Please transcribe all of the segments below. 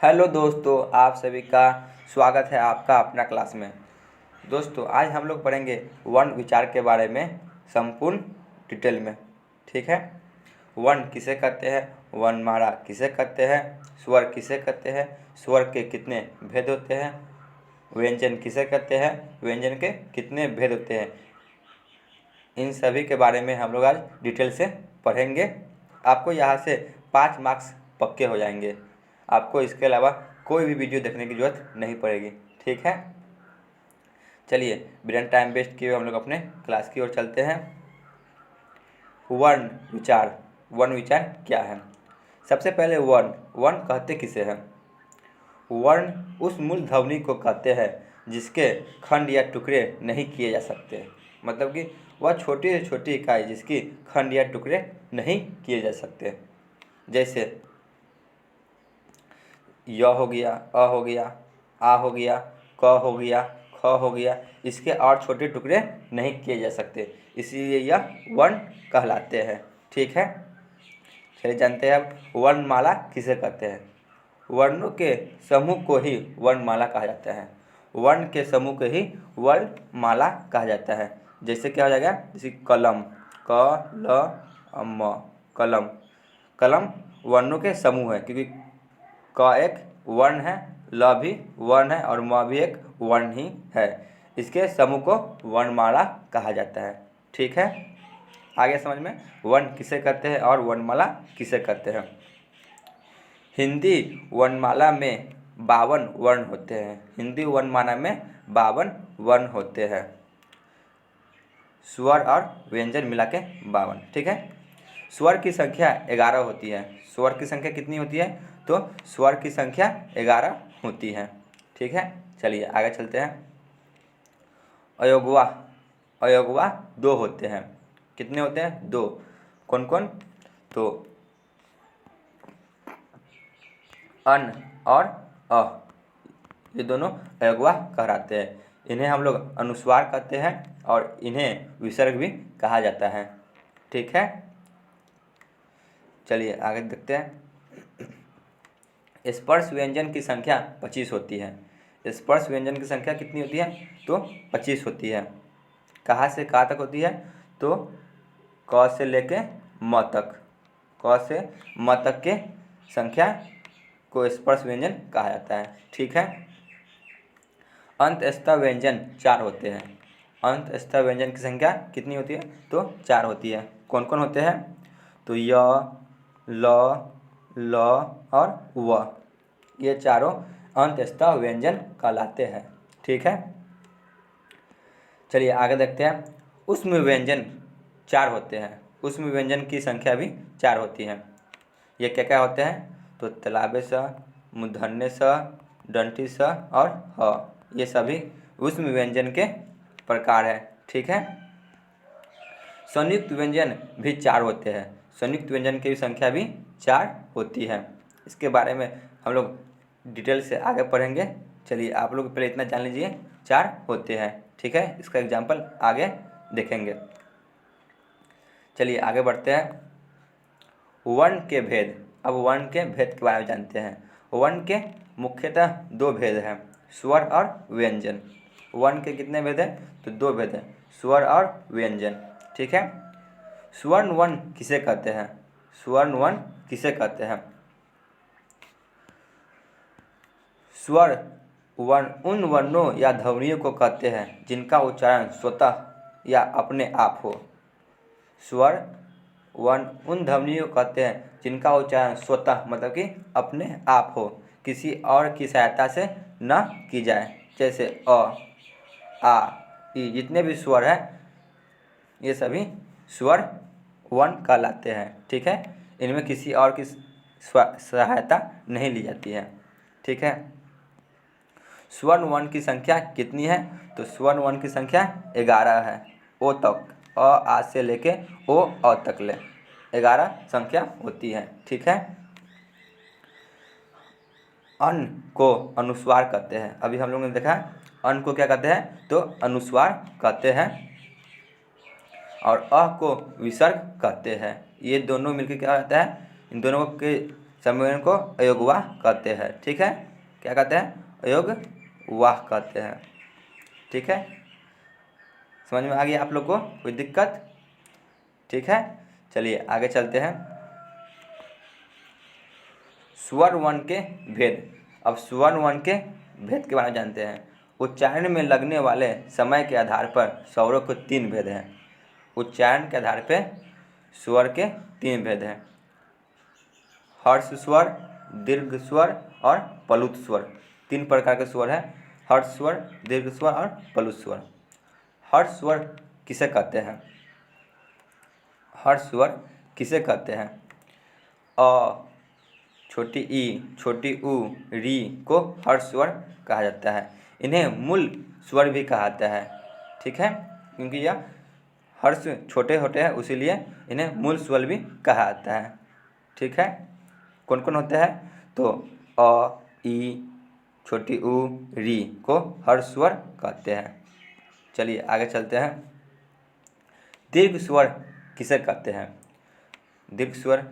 Hello दोस्तों, आप सभी का स्वागत है आपका अपना क्लास में। दोस्तों, आज हम लोग पढ़ेंगे वर्ण विचार के बारे में संपूर्ण डिटेल में। ठीक है। वर्ण किसे कहते हैं, वर्णमाला किसे कहते हैं, स्वर किसे कहते हैं, स्वर के कितने भेद होते हैं, व्यंजन किसे कहते हैं, व्यंजन के कितने भेद होते हैं, इन सभी के बारे में हम लोग आज डिटेल से पढ़ेंगे। आपको यहाँ से 5 मार्क्स पक्के हो जाएंगे। आपको इसके अलावा कोई भी वीडियो देखने की ज़रूरत नहीं पड़ेगी। ठीक है। चलिए, बिना टाइम वेस्ट किए हम लोग अपने क्लास की ओर चलते हैं। वर्ण विचार। वर्ण विचार क्या है? सबसे पहले वर्ण कहते किसे हैं? वर्ण उस मूल ध्वनि को कहते हैं जिसके खंड या टुकड़े नहीं किए जा सकते। मतलब कि वह छोटी से छोटी इकाई जिसकी खंड या टुकड़े नहीं किए जा सकते। जैसे य हो गया, अ हो गया, आ हो गया, क हो गया, ख हो गया, इसके और छोटे टुकड़े नहीं किए जा सकते, इसीलिए यह वर्ण कहलाते हैं। ठीक है। चलिए जानते हैं अब वर्णमाला किसे कहते हैं। वर्णों के समूह को ही वर्णमाला कहा जाता है। वर्ण के समूह को ही वर्णमाला कहा जाता है। जैसे क्या हो जाएगा, जैसे कलम, क ल म, कलम। कलम वर्णों के समूह है, क्योंकि क एक वर्ण है, ल भी वर्ण है और म भी एक वर्ण ही है। इसके समूह को वर्णमाला कहा जाता है। ठीक है। आगे समझ में वर्ण किसे कहते हैं और वर्णमाला किसे कहते हैं। हिंदी वर्णमाला में 52 वर्ण होते हैं। हिंदी वर्णमाला में 52 वर्ण होते हैं। स्वर और व्यंजन मिला के 52। ठीक है। स्वर की संख्या 11 होती है। स्वर की संख्या कितनी होती है? तो स्वर की संख्या 11 होती है। ठीक है। चलिए आगे चलते हैं। अयोगवा। अयोगवा 2 होते हैं। कितने होते हैं? 2। कौन कौन? तो अन और अ, ये दोनों अयोगवा कहलाते हैं। इन्हें हम लोग अनुस्वार कहते हैं और इन्हें विसर्ग भी कहा जाता है। ठीक है। चलिए आगे देखते हैं। स्पर्श व्यंजन की संख्या 25 होती है। स्पर्श व्यंजन की संख्या कितनी होती है? तो 25 होती है। कहाँ से कहाँ तक होती है? तो क से लेके म तक। क से म तक के संख्या को स्पर्श व्यंजन कहा जाता है। ठीक है। अंतस्थ व्यंजन 4 होते हैं। अंतस्थ व्यंजन की संख्या कितनी होती है? तो 4 होती है। कौन कौन होते हैं? तो य, ल, ल और व, ये चारों अंतस्थ व्यंजन कहलाते हैं। ठीक है। चलिए आगे देखते हैं। उष्म व्यंजन 4 होते हैं। उष्म व्यंजन की संख्या भी 4 होती है। ये क्या क्या होते हैं? तो तालाबे स, मूर्धन्य स, दंती स और ह, ये सभी उष्म व्यंजन के प्रकार हैं। ठीक है। संयुक्त व्यंजन भी 4 होते हैं। संयुक्त व्यंजन की संख्या भी 4 होती है। इसके बारे में हम लोग डिटेल से आगे पढ़ेंगे। चलिए आप लोग पहले इतना जान लीजिए 4 होते हैं। ठीक है। इसका एग्जाम्पल आगे देखेंगे। चलिए आगे बढ़ते हैं। वर्ण के भेद। अब वर्ण के भेद के बारे में जानते हैं। वर्ण के मुख्यतः 2 भेद हैं, स्वर और व्यंजन। वर्ण के कितने भेद हैं? तो 2 भेद हैं, स्वर और व्यंजन। ठीक है। स्वर्ण वर्ण किसे कहते हैं? स्वर्ण वर्ण किसे कहते हैं? स्वर वर्ण उन वर्णों या ध्वनियों को कहते हैं जिनका उच्चारण स्वतः या अपने आप हो। स्वर वर्ण उन ध्वनियों को कहते हैं जिनका उच्चारण स्वतः मतलब कि अपने आप हो, किसी और की सहायता से न की जाए। जैसे अ, आ, ई, जितने भी स्वर हैं ये सभी स्वर वर्ण कहलाते हैं। ठीक है। इनमें किसी और की सहायता नहीं ली जाती है। ठीक है। स्वर्ण वर्ण की संख्या कितनी है? तो स्वर्ण वर्ण की संख्या 11 है। ओ तक, अ आ से लेके ओ अ तक ले 11 संख्या होती है। ठीक है। अन्न को अनुस्वार कहते हैं। अभी हम लोगों ने देखा अन्न को क्या कहते हैं? तो अनुस्वार कहते हैं और अ को विसर्ग कहते हैं। ये दोनों मिलकर क्या होता है? इन दोनों के सम्मेलन को अयोगवाह कहते हैं। ठीक है, क्या कहते हैं? अयोगवाह कहते हैं। ठीक है, समझ में आ गया आप लोग को? कोई दिक्कत? ठीक है, चलिए आगे चलते हैं। स्वर वर्ण के भेद। अब स्वर वर्ण के भेद के बारे में जानते हैं। उच्चारण में लगने वाले समय के आधार पर स्वरों के 3 भेद हैं। उच्चारण के आधार पर स्वर के 3 भेद हैं। हर्ष स्वर, दीर्घ स्वर और प्लुत स्वर। 3 प्रकार के स्वर हैं, हर्ष स्वर, दीर्घ स्वर और प्लुत स्वर। हर्ष स्वर किसे कहते हैं? हर्ष स्वर किसे कहते हैं? अ, छोटी ई, छोटी ऊ, री को हर्ष स्वर कहा जाता है। इन्हें मूल स्वर भी कहा जाता है। ठीक है, क्योंकि यह हर्ष छोटे होते हैं, उसीलिए इन्हें मूल स्वर भी कहा जाता है। ठीक है, कौन कौन होते हैं? तो अ, ई, छोटी ऊ, री को हर्ष स्वर कहते हैं। चलिए आगे चलते हैं। दीर्घ स्वर किसे कहते हैं? दीर्घ स्वर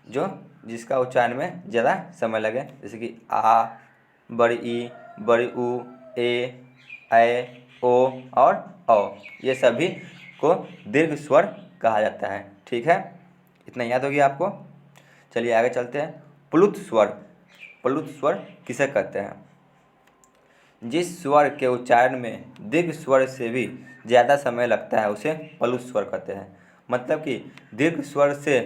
जो जिसका उच्चारण में ज़्यादा समय लगे, जैसे कि आ, बड़ी ई, बड़ी ऊ, ए, ऐ, ओ और औ, ये सभी को दीर्घ स्वर कहा जाता है। ठीक है, इतना याद हो गया आपको? चलिए आगे चलते हैं। प्लुत स्वर। प्लुत स्वर किसे कहते हैं? जिस स्वर के उच्चारण में दीर्घ स्वर से भी ज़्यादा समय लगता है उसे प्लुत स्वर कहते हैं। मतलब कि दीर्घ स्वर से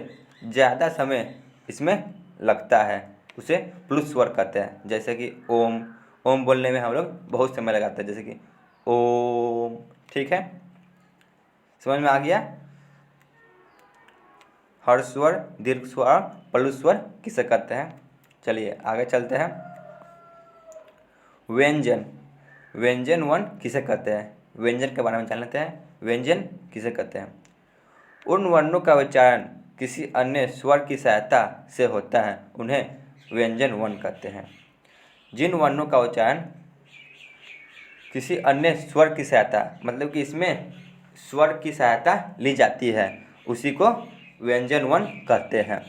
ज़्यादा समय इसमें लगता है, उसे प्लुत स्वर कहते हैं। जैसे कि ओम, ओम बोलने में हम लोग बहुत समय लगाते हैं, जैसे कि ओम। ठीक है, समझ में आ गया? हर्ष स्वर, दीर्घ स्वर और प्लुत स्वर किसे कहते हैं? चलिए आगे चलते हैं। व्यंजन। व्यंजन वर्ण किसे कहते हैं? व्यंजन के बारे में जान लेते हैं। व्यंजन किसे कहते हैं? उन वर्णों का उच्चारण किसी अन्य स्वर की सहायता से होता है, उन्हें व्यंजन वर्ण कहते हैं। जिन वर्णों का उच्चारण किसी अन्य स्वर की सहायता, मतलब कि इसमें स्वर की सहायता ली जाती है, उसी को व्यंजन वर्ण कहते हैं।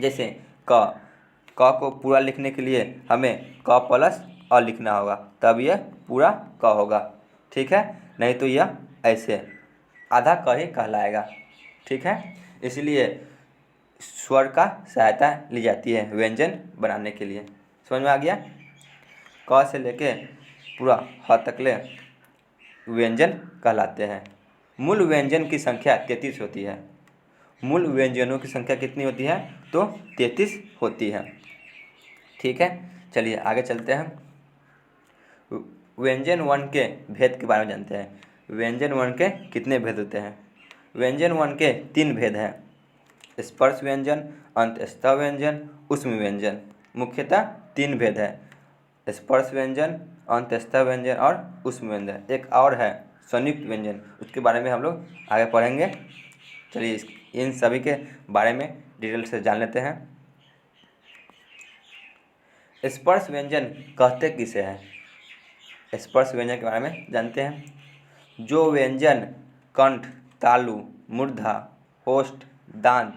जैसे क को पूरा लिखने के लिए हमें क प्लस अ लिखना होगा, तब यह पूरा क होगा। ठीक है, नहीं तो यह ऐसे आधा क ही कहलाएगा। ठीक है, इसलिए स्वर का सहायता ली जाती है व्यंजन बनाने के लिए। समझ में आ गया? क से लेके पूरा ह तक ले व्यंजन कहलाते हैं। मूल व्यंजन की संख्या 33 होती है। मूल व्यंजनों की संख्या कितनी होती है? तो 33 होती है। ठीक है, चलिए आगे चलते हैं। व्यंजन वर्ण के भेद के बारे में जानते हैं। व्यंजन वर्ण के कितने भेद होते हैं? व्यंजन वर्ण के 3 भेद हैं। स्पर्श व्यंजन, अंतस्थ व्यंजन, ऊष्म व्यंजन। मुख्यतः 3 भेद है, स्पर्श व्यंजन, अंतस्थ व्यंजन और ऊष्म व्यंजन। एक और है संयुक्त व्यंजन, उसके बारे में हम लोग आगे पढ़ेंगे। चलिए इन सभी के बारे में डिटेल से जान लेते हैं। स्पर्श व्यंजन कहते किसे हैं? स्पर्श व्यंजन के बारे में जानते हैं। जो व्यंजन कंठ, तालु, मूर्धा, ओष्ठ, दांत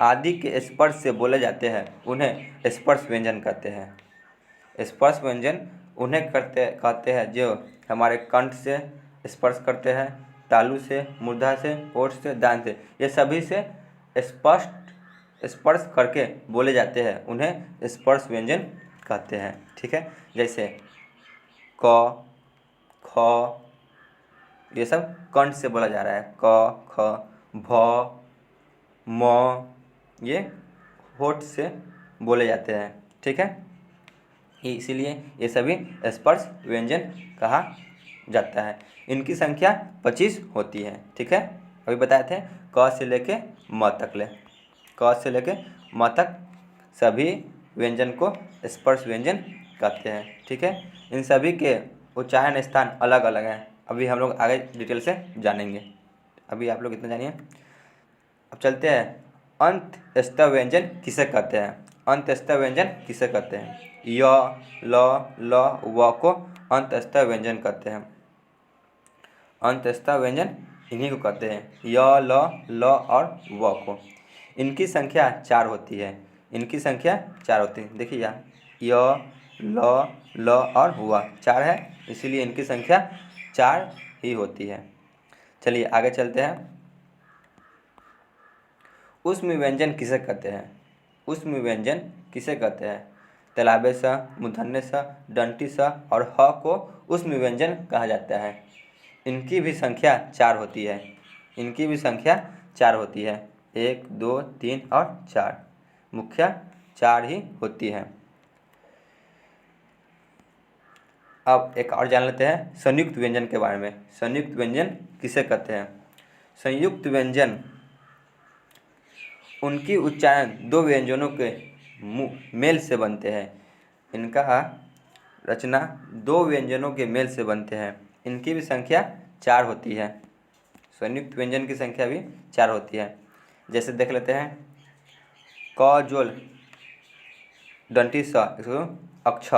आदि के स्पर्श से बोले जाते हैं, उन्हें स्पर्श व्यंजन कहते हैं। स्पर्श व्यंजन उन्हें कहते हैं जो हमारे कंठ से स्पर्श करते हैं, तालु से, मूर्धा से, ओष्ठ से, दांत से, ये सभी से स्पर्श करके बोले जाते हैं, उन्हें स्पर्श व्यंजन कहते हैं। ठीक है, जैसे क, ख, ये सब कंठ से बोला जा रहा है। क, ख, भ, म, ये होठ से बोले जाते हैं। ठीक है, इसीलिए ये सभी स्पर्श व्यंजन कहा जाता है। इनकी संख्या 25 होती है। ठीक है, अभी बताए थे क से लेके म तक ले, क से लेके म तक सभी व्यंजन को स्पर्श व्यंजन कहते हैं। ठीक है, इन सभी के उच्चारण स्थान अलग अलग हैं, अभी हम लोग आगे डिटेल से जानेंगे। अभी आप लोग इतना जानिए। अब चलते हैं, अंतस्थ व्यंजन किसे कहते हैं? अंतस्थ व्यंजन किसे कहते हैं? य, ल, व को अंतस्थ व्यंजन कहते हैं। अंतस्थ व्यंजन इन्हीं को कहते हैं, य, ल और व को। इनकी संख्या 4 होती है। इनकी संख्या 4 होती है। देखिए यहाँ य, ल और व 4 है, इसीलिए इनकी संख्या 4 ही होती है। चलिए आगे चलते हैं। उष्म व्यंजन किसे कहते हैं? उष्म व्यंजन किसे कहते हैं? तालव्य स, मूर्धन्य स, दंती स और ह को उष्म व्यंजन कहा जाता है। इनकी भी संख्या 4 होती है। इनकी भी संख्या 4 होती है। 1, 2, 3 और 4, मुख्य 4 ही होती है। अब एक और जान लेते हैं संयुक्त व्यंजन के बारे में। संयुक्त व्यंजन किसे कहते हैं? संयुक्त व्यंजन उनकी उच्चारण दो व्यंजनों के मेल से बनते हैं। इनका रचना दो व्यंजनों के मेल से बनते हैं। इनकी भी संख्या 4 होती है। संयुक्त व्यंजन की संख्या भी 4 होती है। जैसे देख लेते हैं, क जोल दंती स अक्ष,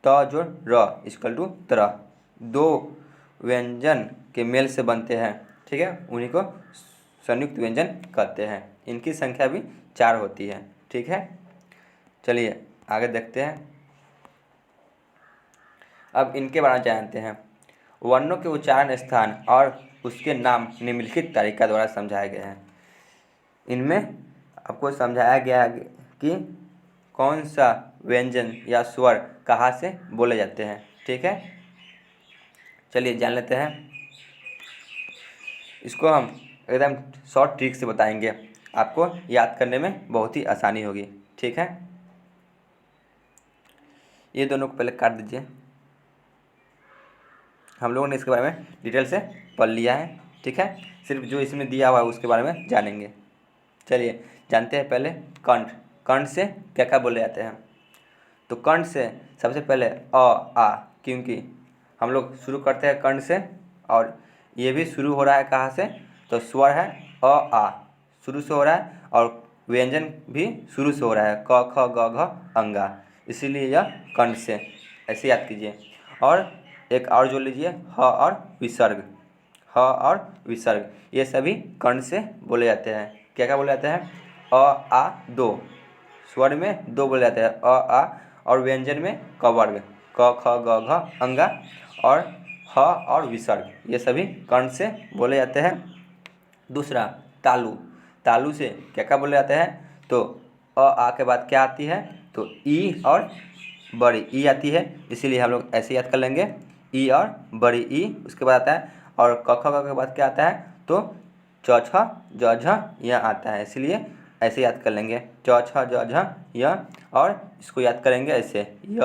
त जोड़ र इक्वल टू तरह, दो व्यंजन के मेल से बनते हैं। ठीक है, उन्हीं को संयुक्त व्यंजन कहते हैं। इनकी संख्या भी 4 होती है। ठीक है, चलिए आगे देखते हैं। अब इनके बारे में जानते हैं। वर्णों के उच्चारण स्थान और उसके नाम निम्नलिखित तालिका द्वारा समझाए गए हैं। इनमें आपको समझाया गया है कि कौन सा व्यंजन या स्वर कहाँ से बोले जाते हैं। ठीक है, चलिए जान लेते हैं। इसको हम एकदम शॉर्ट ट्रिक से बताएंगे, आपको याद करने में बहुत ही आसानी होगी। ठीक है, ये दोनों को पहले काट दीजिए। हम लोगों ने इसके बारे में डिटेल से पढ़ लिया है। ठीक है, सिर्फ जो इसमें दिया हुआ है उसके बारे में जानेंगे। चलिए जानते हैं पहले कंठ। कंठ से क्या क्या बोले जाते हैं? तो कंठ से सबसे पहले अ आ, क्योंकि हम लोग शुरू करते हैं कंठ से, और ये भी शुरू हो रहा है कहाँ से? तो स्वर है अ आ, शुरू से हो रहा है, और व्यंजन भी शुरू से हो रहा है क ख ग घ अंगा, इसीलिए यह कंठ से। ऐसे याद कीजिए। और एक और जोड़ लीजिए, ह और विसर्ग। ह और विसर्ग ये सभी कंठ से बोले जाते हैं। क्या क्या बोले जाते हैं? अ आ दो, स्वर में दो बोले जाते हैं अ आ, और व्यंजन में क वर्ग क ख ग घ अंगा, और ह और विसर्ग ये सभी कंठ से बोले जाते हैं। दूसरा तालु। तालु से क्या क्या बोले जाते हैं? तो अ आ के बाद क्या आती है? तो ई और बड़ी ई आती है, इसीलिए हम लोग ऐसे याद कर लेंगे, ई और बड़ी ई। उसके बाद आता है, और क ख ग के बाद क्या आता है? तो च छ ज झ यह आता है, इसलिए ऐसे याद कर लेंगे च छ ज झ यह। और इसको याद करेंगे ऐसे य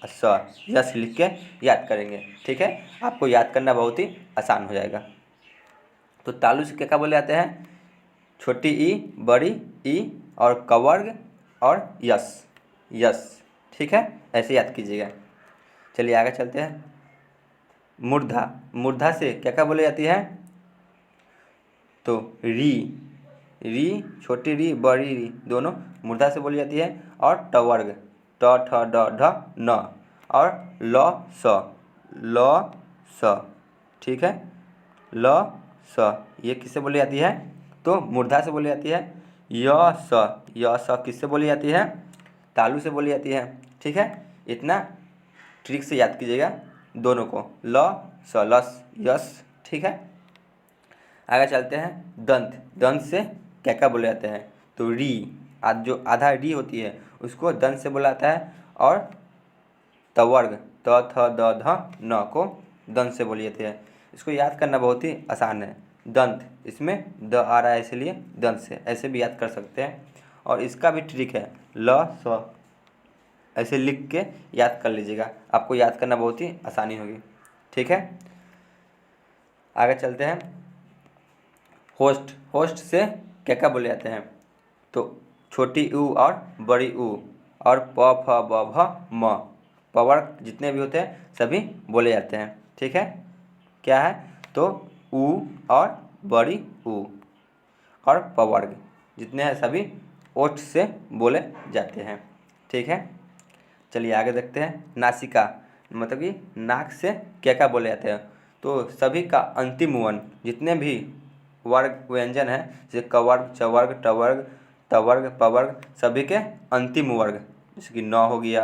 स, यस लिख के याद करेंगे। ठीक है, आपको याद करना बहुत ही आसान हो जाएगा। तो तालु से क्या क्या बोले जाते हैं? छोटी ई, बड़ी ई, और कवर्ग और यस यस। ठीक है, ऐसे याद कीजिएगा। चलिए आगे चलते हैं। मूर्धा। मूर्धा से क्या क्या बोले जाती है? तो री, री छोटी री बड़ी री दोनों मूर्धा से बोली जाती है। और टवर्ग ट ठ ड ढ न, और ल स। ठीक है, ल स ये किससे बोली जाती है? तो मूर्धा से बोली जाती है। य स किससे बोली जाती है? तालु से बोली जाती है। ठीक है, इतना ट्रिक से याद कीजिएगा दोनों को, ल स लस यस। ठीक है, आगे चलते हैं। दंत। दंत से क्या क्या बोले जाते हैं? तो री, जो आधा री होती है उसको दंत से बोला जाता है। और तवर्ग त थ द ध न को दंत से बोली जाती है। इसको याद करना बहुत ही आसान है। दंत, इसमें द आ रहा है इसलिए दंत से, ऐसे भी याद कर सकते हैं। और इसका भी ट्रिक है ल स, ऐसे लिख के याद कर लीजिएगा, आपको याद करना बहुत ही आसानी होगी। ठीक है, आगे चलते हैं। होस्ट। होस्ट से क्या क्या बोले जाते हैं? तो छोटी ऊ और बड़ी ऊ, और प फ ब भ म, पवर्ग जितने भी होते हैं सभी बोले जाते हैं। ठीक है, क्या है? तो ऊ और बड़ी ऊ और पवर्ग जितने हैं सभी ओठ से बोले जाते हैं। ठीक है, चलिए आगे देखते हैं। नासिका, मतलब कि नाक से क्या क्या बोले जाते हैं? तो सभी का अंतिम वर्ण जितने भी वर्ग व्यंजन है, जैसे कवर्ग चवर्ग टवर्ग तवर्ग, पवर्ग सभी के अंतिम वर्ग, जैसे कि न हो गया,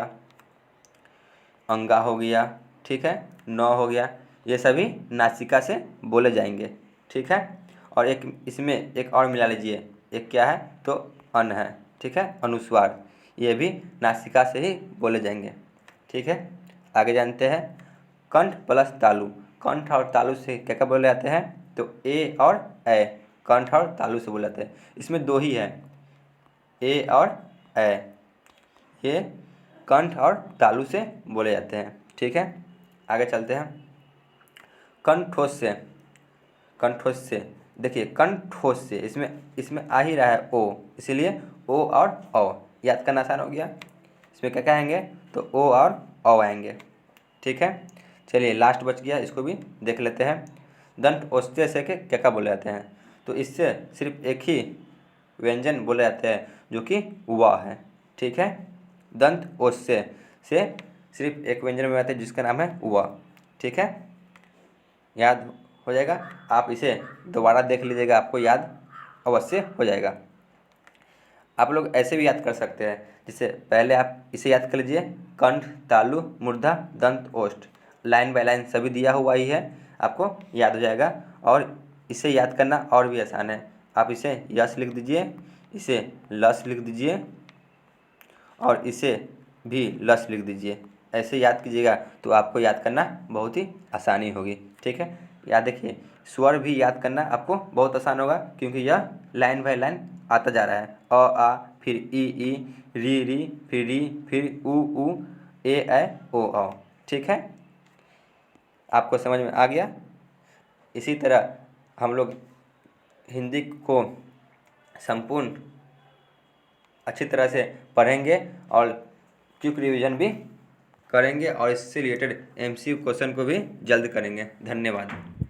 अंगा हो गया, ठीक है, न हो गया, ये सभी नासिका से बोले जाएंगे, ठीक है। और एक इसमें एक और मिला लीजिए, एक क्या है तो अन है, ठीक है, अनुस्वार, ये भी नासिका से ही बोले जाएंगे, ठीक है। आगे जानते हैं कंठ प्लस तालु। कंठ और तालु से क्या क्या बोले जाते हैं तो ए और ए, कंठ और तालु से बोले जाते हैं। इसमें दो ही है, ए और ए, ये कंठ और तालु से बोले जाते हैं, ठीक है। आगे चलते हैं कंठोस से। कंठोस से देखिए, कंठोस से इसमें इसमें आ ही रहा है ओ, इसीलिए ओ और औ याद करना आसान हो गया। इसमें क्या क्या आएंगे तो ओ और औ आएंगे, ठीक है। चलिए लास्ट बच गया, इसको भी देख लेते हैं। दंत ओस्ते से के क्या क्या बोले जाते हैं तो इससे सिर्फ एक ही व्यंजन बोले जाते हैं जो कि व है, ठीक है। दंत ओस्ते से सिर्फ एक व्यंजन बोले जाते हैं जिसका नाम है व, ठीक है। याद हो जाएगा, आप इसे दोबारा देख लीजिएगा, आपको याद अवश्य हो जाएगा। आप लोग ऐसे भी याद कर सकते हैं, जैसे पहले आप इसे याद कर लीजिए, कंठ, तालु, मूर्धा, दंत, ओष्ठ, लाइन बाय लाइन सभी दिया हुआ ही है, आपको याद हो जाएगा। और इसे याद करना और भी आसान है, आप इसे यश लिख दीजिए, इसे लस लिख दीजिए और इसे भी लस लिख दीजिए, ऐसे याद कीजिएगा तो आपको याद करना बहुत ही आसानी होगी, ठीक है। याद देखिए, स्वर भी याद करना आपको बहुत आसान होगा क्योंकि यह लाइन बाय लाइन आता जा रहा है, अ आ, फिर ई, री, फिर री, फिर उ, ए ओ, ठीक है। आपको समझ में आ गया। इसी तरह हम लोग हिंदी को संपूर्ण अच्छी तरह से पढ़ेंगे और क्विक रिवीजन भी करेंगे और इससे रिलेटेड एमसीक्यू क्वेश्चन को भी जल्द करेंगे। धन्यवाद।